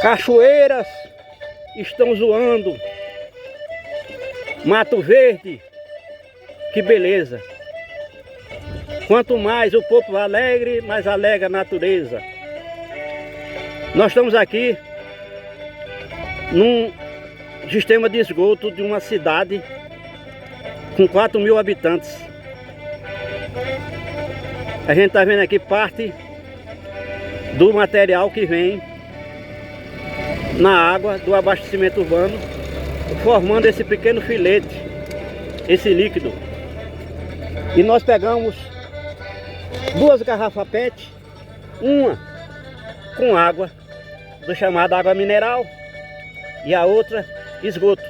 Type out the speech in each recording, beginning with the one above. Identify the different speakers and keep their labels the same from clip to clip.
Speaker 1: Cachoeiras estão zoando. Mato verde, que beleza. Quanto mais o povo alegre, mais alegre a natureza. Nós estamos aqui num sistema de esgoto de uma cidade com 4.000 habitantes. A gente está vendo aqui parte do material que vem na água do abastecimento urbano, formando esse pequeno filete, esse líquido. E nós pegamos 2 garrafas PET, uma com água, do chamado água mineral, e a outra esgoto.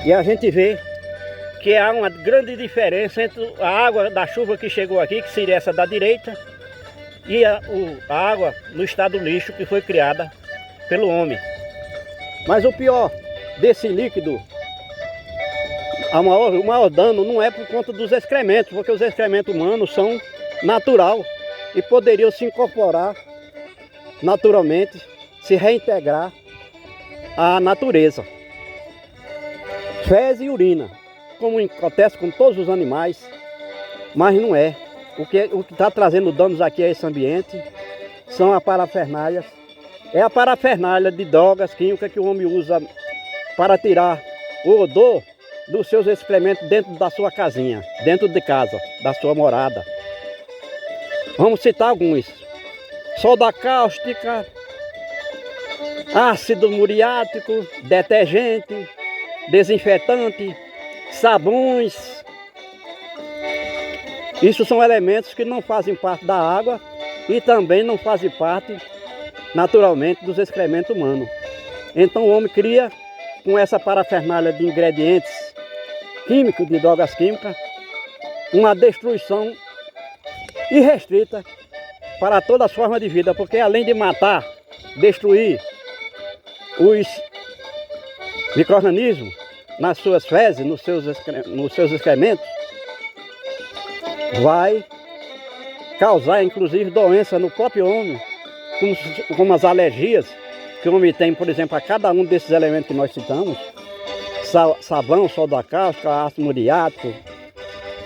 Speaker 1: E a gente vê que há uma grande diferença entre a água da chuva que chegou aqui, que seria essa da direita, e a água no estado do lixo que foi criada pelo homem. Mas o pior desse líquido, o maior dano não é por conta dos excrementos, porque os excrementos humanos são natural e poderiam se incorporar naturalmente, se reintegrar à natureza. Fezes e urina, como acontece com todos os animais, mas não é. O que está trazendo danos aqui a esse ambiente são as parafernálias. É a parafernália de drogas químicas que o homem usa para tirar o odor dos seus excrementos dentro da sua casinha, dentro de casa, da sua morada. Vamos citar alguns: soda cáustica, ácido muriático, detergente, desinfetante, sabões. Isso são elementos que não fazem parte da água e também não fazem parte naturalmente dos excrementos humanos. Então o homem cria, com essa parafernália de ingredientes químicos, de drogas químicas, uma destruição irrestrita para todas as formas de vida, porque além de matar, destruir os micro-organismos nas suas fezes, nos seus excrementos, vai causar inclusive doença no próprio homem, como as alergias que o homem tem, por exemplo, a cada um desses elementos que nós citamos: sabão, soda cáustica, ácido muriático.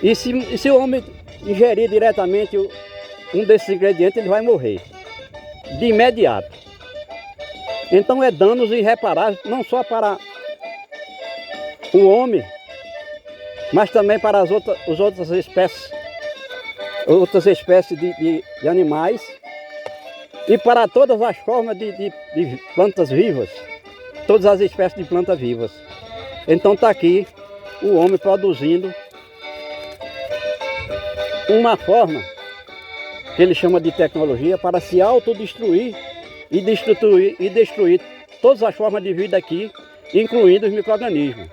Speaker 1: E se o homem ingerir diretamente um desses ingredientes, ele vai morrer de imediato. Então é danos irreparáveis, não só para o homem, mas também para as outras espécies de animais e para todas as formas de plantas vivas, todas as espécies de plantas vivas. Então está aqui o homem produzindo uma forma que ele chama de tecnologia para se autodestruir e destruir todas as formas de vida aqui, incluindo os micro-organismos.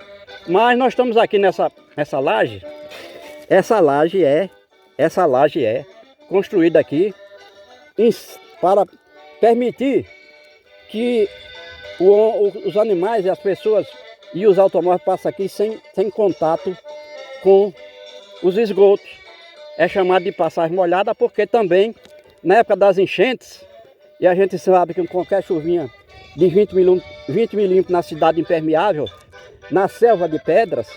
Speaker 1: Mas nós estamos aqui nessa laje. Essa laje é construída aqui para permitir que os animais e as pessoas e os automóveis passem aqui sem contato com os esgotos. É chamado de passagem molhada porque também na época das enchentes, e a gente sabe que com qualquer chuvinha de 20 milímetros na cidade impermeável, na selva de pedras,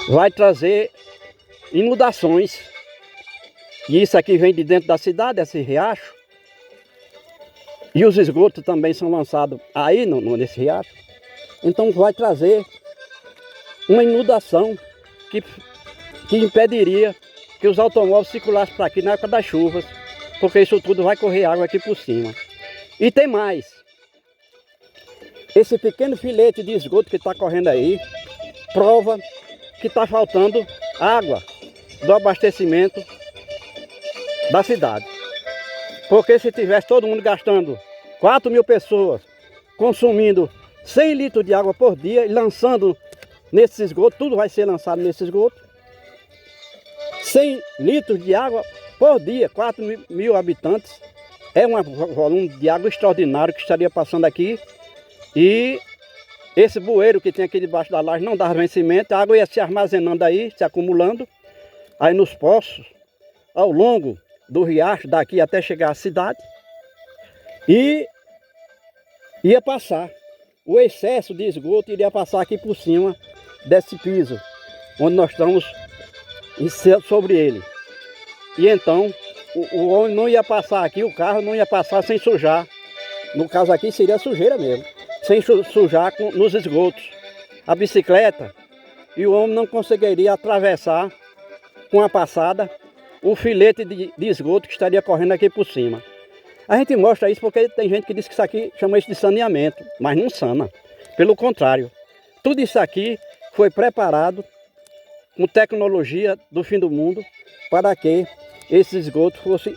Speaker 1: vai trazer inundações. E isso aqui vem de dentro da cidade, esse riacho. E os esgotos também são lançados aí nesse riacho. Então vai trazer uma inundação que impediria que os automóveis circulassem para aqui na época das chuvas, porque isso tudo vai correr água aqui por cima. E tem mais. Esse pequeno filete de esgoto que está correndo aí prova que está faltando água do abastecimento da cidade. Porque se tivesse todo mundo gastando, 4.000 pessoas consumindo 100 litros de água por dia e lançando nesse esgoto, tudo vai ser lançado nesse esgoto, 100 litros de água por dia, 4.000 habitantes, é um volume de água extraordinário que estaria passando aqui. E esse bueiro que tem aqui debaixo da laje não dá vencimento, a água ia se armazenando aí, se acumulando, aí nos poços, ao longo do riacho, daqui até chegar à cidade. e ia passar. O excesso de esgoto iria passar aqui por cima desse piso, onde nós estamos sobre ele. E então, o homem não ia passar aqui, o carro não ia passar sem sujar. No caso aqui seria sujeira mesmo, sem sujar nos esgotos. A bicicleta e o homem não conseguiria atravessar com a passada o filete de esgoto que estaria correndo aqui por cima. A gente mostra isso porque tem gente que diz que isso aqui chama isso de saneamento, mas não sana. Pelo contrário, tudo isso aqui foi preparado com tecnologia do fim do mundo para que esses esgotos fossem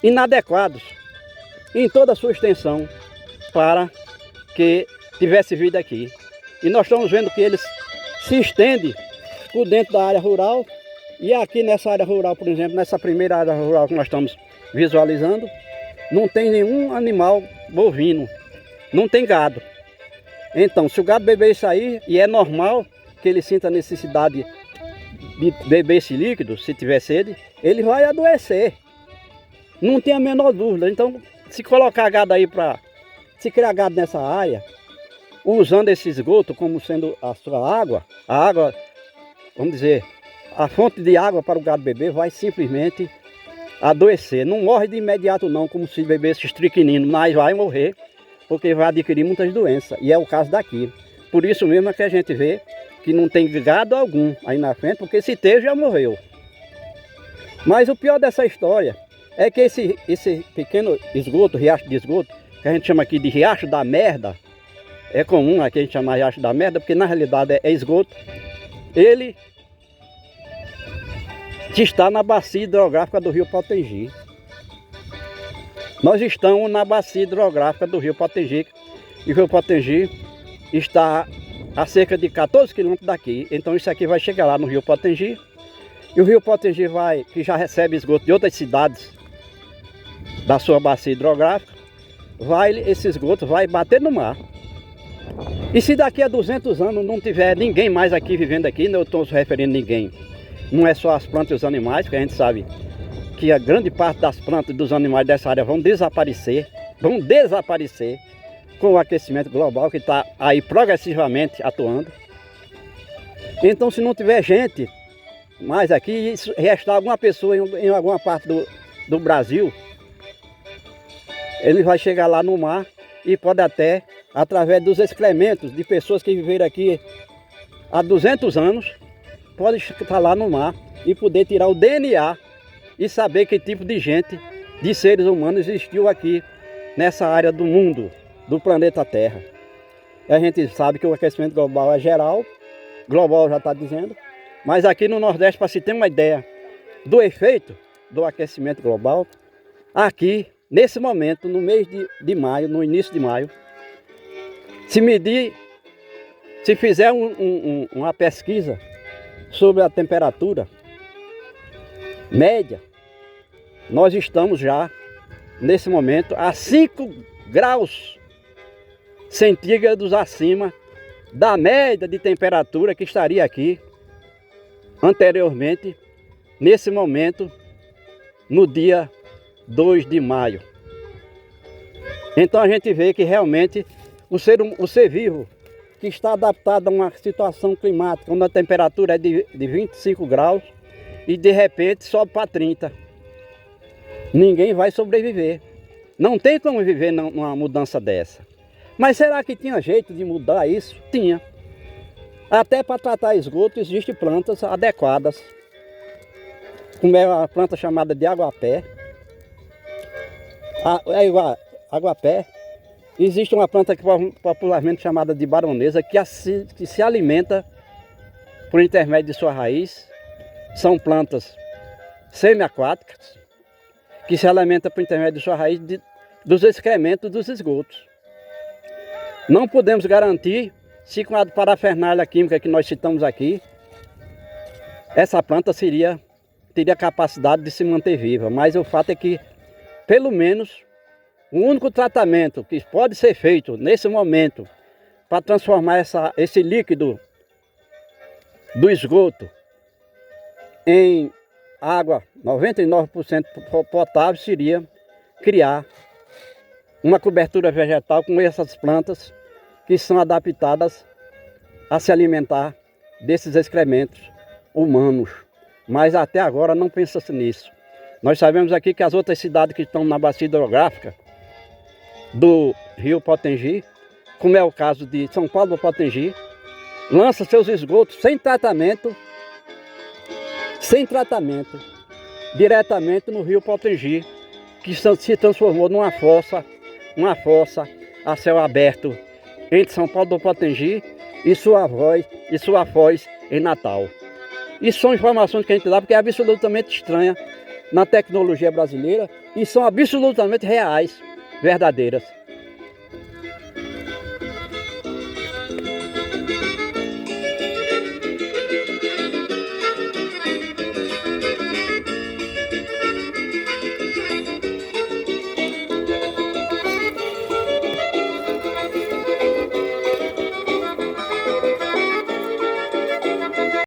Speaker 1: inadequados em toda a sua extensão para que tivesse vida aqui. E nós estamos vendo que eles se estendem por dentro da área rural. E aqui nessa área rural, por exemplo, nessa primeira área rural que nós estamos visualizando, não tem nenhum animal bovino, não tem gado. Então, se o gado beber isso aí, e é normal que ele sinta a necessidade de beber esse líquido, se tiver sede, ele vai adoecer. Não tem a menor dúvida. Então, se colocar gado aí se criar gado nessa área, usando esse esgoto como sendo a sua água, a água, vamos dizer, a fonte de água para o gado beber, vai simplesmente adoecer. Não morre de imediato não, como se bebesse estricnino, mas vai morrer, porque vai adquirir muitas doenças. E é o caso daqui. Por isso mesmo é que a gente vê que não tem gado algum aí na frente, porque se teve já morreu. Mas o pior dessa história é que esse pequeno esgoto, riacho de esgoto, que a gente chama aqui de riacho da merda, é comum aqui a gente chamar riacho da merda, porque na realidade é esgoto, ele está na bacia hidrográfica do rio Potengi. Nós estamos na bacia hidrográfica do rio Potengi, e o rio Potengi está a cerca de 14 quilômetros daqui. Então isso aqui vai chegar lá no rio Potengi, e o rio Potengi que já recebe esgoto de outras cidades da sua bacia hidrográfica, esse esgoto vai bater no mar. E se daqui a 200 anos não tiver ninguém mais aqui vivendo aqui, não estou se referindo a ninguém, não é só as plantas e os animais, porque a gente sabe que a grande parte das plantas e dos animais dessa área vão desaparecer com o aquecimento global que está aí progressivamente atuando. Então, se não tiver gente mais aqui, e restar alguma pessoa em alguma parte do Brasil, ele vai chegar lá no mar e pode até, através dos excrementos de pessoas que viveram aqui há 200 anos, pode estar lá no mar e poder tirar o DNA e saber que tipo de gente, de seres humanos existiu aqui nessa área do mundo, do planeta Terra. E a gente sabe que o aquecimento global é geral, global já está dizendo, mas aqui no Nordeste, para se ter uma ideia do efeito do aquecimento global, aqui, nesse momento, no mês de maio, no início de maio, se fizer uma pesquisa sobre a temperatura média, nós estamos já, nesse momento, a 5 graus centígrados acima da média de temperatura que estaria aqui anteriormente, nesse momento, no dia 2 de maio. Então a gente vê que realmente o ser vivo que está adaptado a uma situação climática, onde a temperatura é de 25 graus e de repente sobe para 30. Ninguém vai sobreviver. Não tem como viver numa mudança dessa. Mas será que tinha jeito de mudar isso? Tinha. Até para tratar esgoto existem plantas adequadas, como é a planta chamada de aguapé. Aguapé. Existe uma planta que popularmente chamada de baronesa, que se alimenta por intermédio de sua raiz. São plantas semiaquáticas que se alimentam por intermédio de sua raiz dos excrementos dos esgotos. Não podemos garantir se com a parafernália química que nós citamos aqui, essa planta teria capacidade de se manter viva, mas o fato é que, pelo menos, o único tratamento que pode ser feito nesse momento para transformar esse líquido do esgoto em água 99% potável seria criar uma cobertura vegetal com essas plantas que são adaptadas a se alimentar desses excrementos humanos. Mas até agora não pensa-se nisso. Nós sabemos aqui que as outras cidades que estão na bacia hidrográfica do Rio Potengi, como é o caso de São Paulo do Potengi, lança seus esgotos sem tratamento, diretamente no Rio Potengi, que se transformou numa fossa a céu aberto entre São Paulo do Potengi e sua Foz em Natal. Isso são informações que a gente dá porque é absolutamente estranha na tecnologia brasileira e são absolutamente reais, verdadeiras.